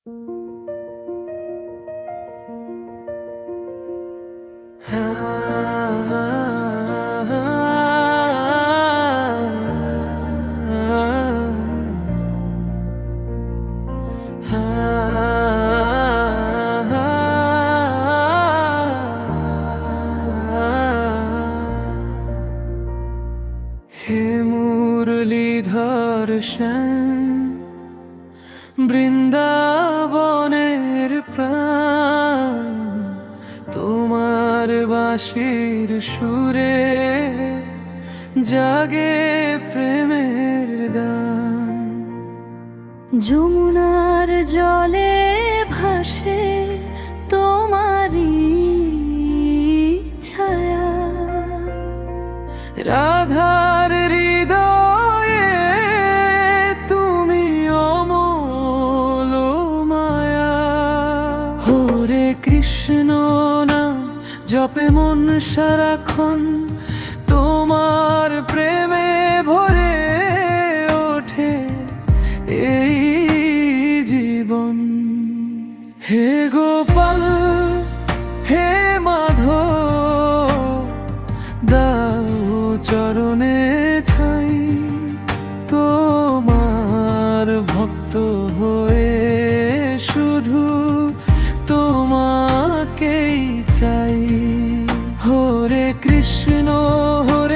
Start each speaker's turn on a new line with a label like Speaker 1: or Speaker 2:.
Speaker 1: হে মুরলীধর শ্যাম, বৃন্দাবনের প্রাণ, তোমার বাঁশির সুরে জাগে প্রেমের গান।
Speaker 2: যমুনার জলে ভাসে তোমারি ছায়া,
Speaker 1: রাধার হৃদয়ে তুমি অমল মায়া। হরে কৃষ্ণ নাম জপে মন সারাক্ষণ, তোমার প্রেমে ভরে ওঠে এই জীবন। হে গোপাল হে মাধব, দাও চরণে ঠাই, তোমার ভক্ত হয়ে শুধু তোমাকেই চাই। হরে কৃষ্ণ হরে